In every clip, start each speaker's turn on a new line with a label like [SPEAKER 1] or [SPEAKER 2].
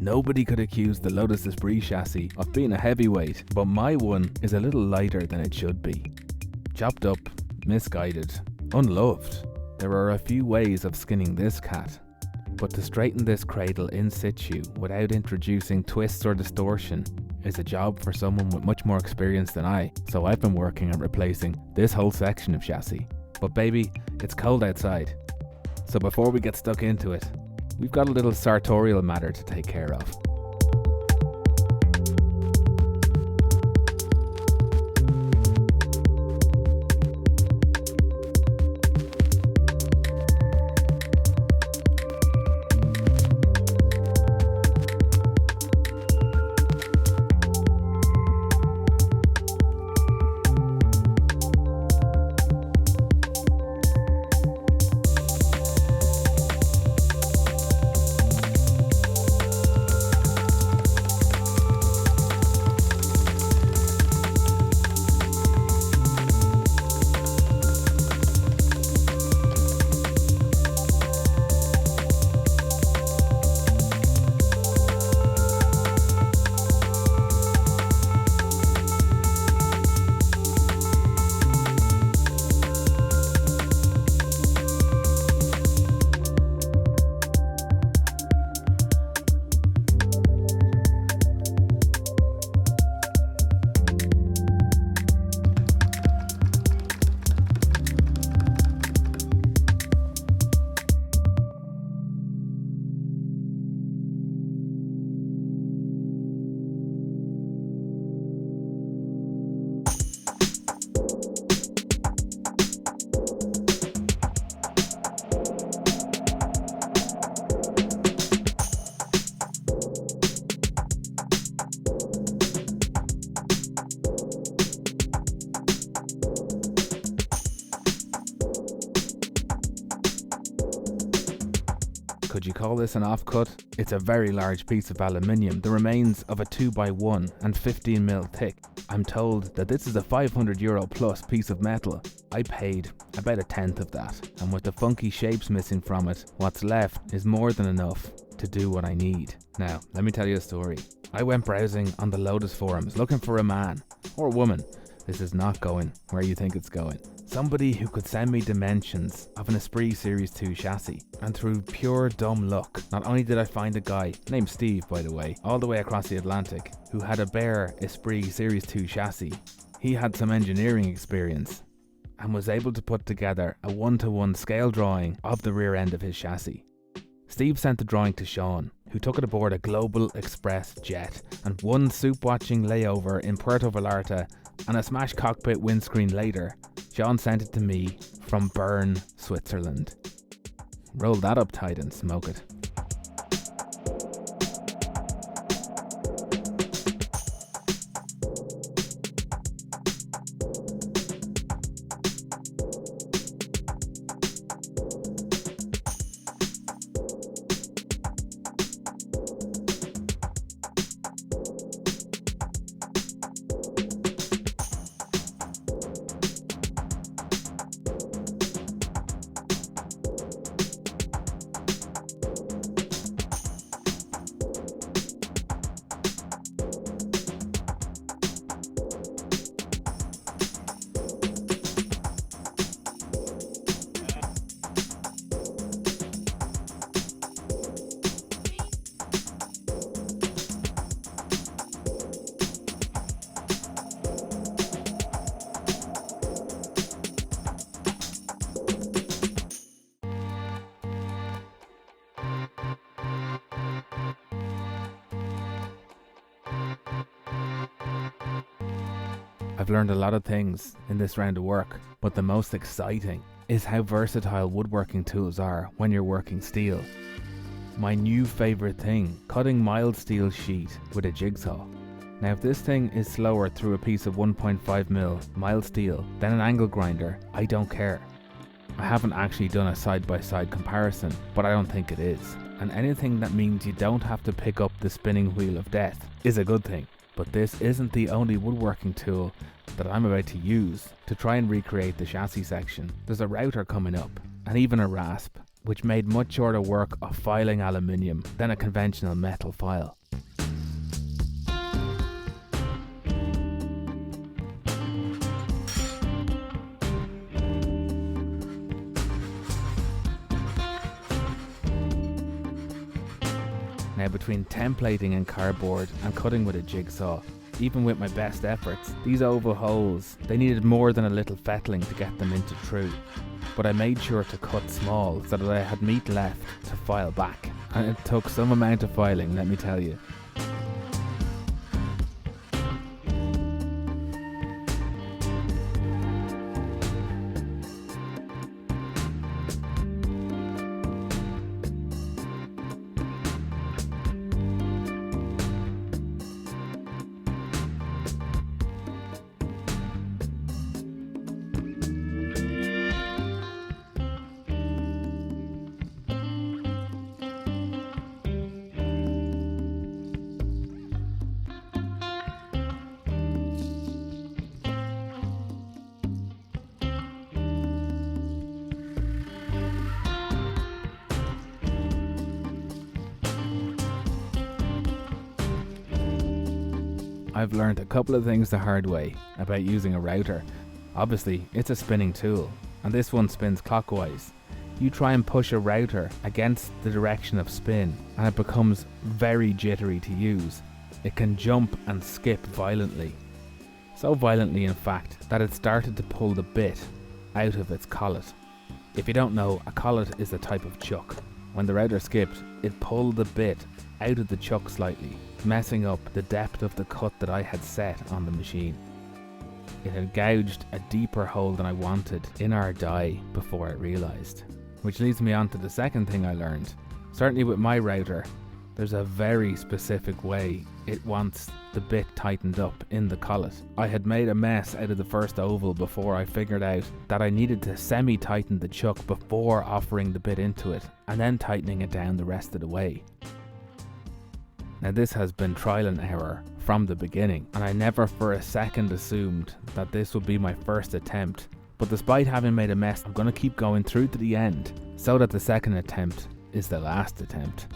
[SPEAKER 1] Nobody could accuse the Lotus Esprit chassis of being a heavyweight, but my one is a little lighter than it should be. Chopped up, misguided, unloved. There are a few ways of skinning this cat, but to straighten this cradle in situ without introducing twists or distortion is a job for someone with much more experience than I, so I've been working on replacing this whole section of chassis. But baby, it's cold outside, so before we get stuck into it, we've got a little sartorial matter to take care of. Could you call this an offcut? It's a very large piece of aluminium, the remains of a 2x1 and 15mm thick. I'm told that this is a €500 plus piece of metal. I paid about a tenth of that, and with the funky shapes missing from it, what's left is more than enough to do what I need. Now, let me tell you a story. I went browsing on the Lotus forums looking for a man, or woman. This is not going where you think it's going. Somebody who could send me dimensions of an Esprit Series 2 chassis. And through pure dumb luck, not only did I find a guy, named Steve by the way, all the way across the Atlantic, who had a bare Esprit Series 2 chassis. He had some engineering experience and was able to put together a 1-to-1 scale drawing of the rear end of his chassis. Steve sent the drawing to Sean, who took it aboard a Global Express jet, and one soup-watching layover in Puerto Vallarta and a smashed cockpit windscreen later, Sean sent it to me from Bern, Switzerland. Roll that up tight and smoke it. I've learned a lot of things in this round of work, but the most exciting is how versatile woodworking tools are when you're working steel. My new favourite thing, cutting mild steel sheet with a jigsaw. Now if this thing is slower through a piece of 1.5mm mild steel than an angle grinder, I don't care. I haven't actually done a side-by-side comparison, but I don't think it is. And anything that means you don't have to pick up the spinning wheel of death is a good thing. But this isn't the only woodworking tool that I'm about to use to try and recreate the chassis section. There's a router coming up, and even a rasp. which made much shorter work of filing aluminium than a conventional metal file. Now, between templating and cardboard and cutting with a jigsaw, even with my best efforts, these oval holes, they needed more than a little fettling to get them into true. But I made sure to cut small so that I had meat left to file back, and it took some amount of filing, let me tell you. I've learned a couple of things the hard way about using a router. Obviously, it's a spinning tool, and this one spins clockwise. You try and push a router against the direction of spin, and it becomes very jittery to use. It can jump and skip violently. So violently, in fact, that it started to pull the bit out of its collet. If you don't know, a collet is a type of chuck. When the router skipped, it pulled the bit out of the chuck slightly, messing up the depth of the cut that I had set on the machine. It had gouged a deeper hole than I wanted in our die before I realised. Which leads me on to the second thing I learned. Certainly with my router, there's a very specific way it wants the bit tightened up in the collet. I had made a mess out of the first oval before I figured out that I needed to semi-tighten the chuck before offering the bit into it, and then tightening it down the rest of the way. Now this has been trial and error from the beginning, and I never for a second assumed that this would be my first attempt. But despite having made a mess, I'm going to keep going through to the end, so that the second attempt is the last attempt.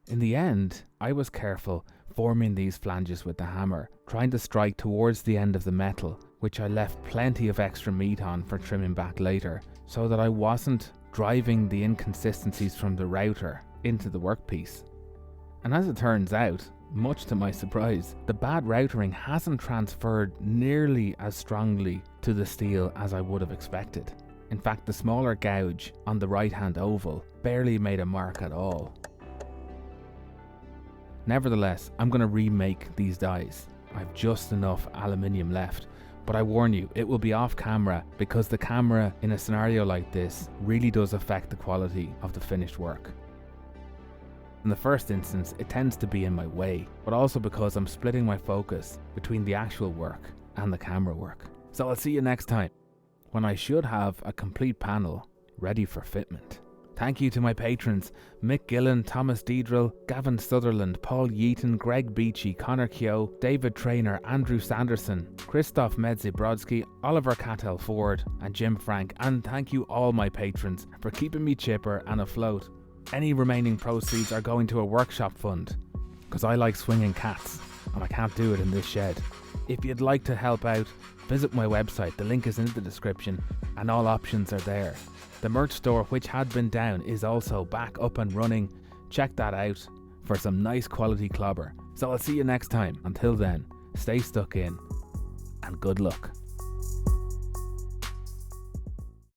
[SPEAKER 1] In the end, I was careful forming these flanges with the hammer, trying to strike towards the end of the metal, which I left plenty of extra meat on for trimming back later, so that I wasn't driving the inconsistencies from the router into the workpiece. And as it turns out, much to my surprise, the bad routering hasn't transferred nearly as strongly to the steel as I would have expected. In fact, the smaller gouge on the right hand oval barely made a mark at all. Nevertheless, I'm going to remake these dies. I've just enough aluminium left, but I warn you, it will be off camera because the camera in a scenario like this really does affect the quality of the finished work. In the first instance, it tends to be in my way, but also because I'm splitting my focus between the actual work and the camera work. So I'll see you next time, when I should have a complete panel ready for fitment. Thank you to my patrons, Mick Gillen, Thomas Deidrell, Gavin Sutherland, Paul Yeaton, Greg Beachy, Connor Keogh, David Traynor, Andrew Sanderson, Christoph Medzi-Brodsky, Oliver Cattell Ford and Jim Frank, and thank you all my patrons for keeping me chipper and afloat. Any remaining proceeds are going to a workshop fund, because I like swinging cats and I can't do it in this shed. If you'd like to help out, visit my website, the link is in the description and all options are there. The merch store, which had been down, is also back up and running. Check that out for some nice quality clobber. So I'll see you next time. Until then, stay stuck in and good luck.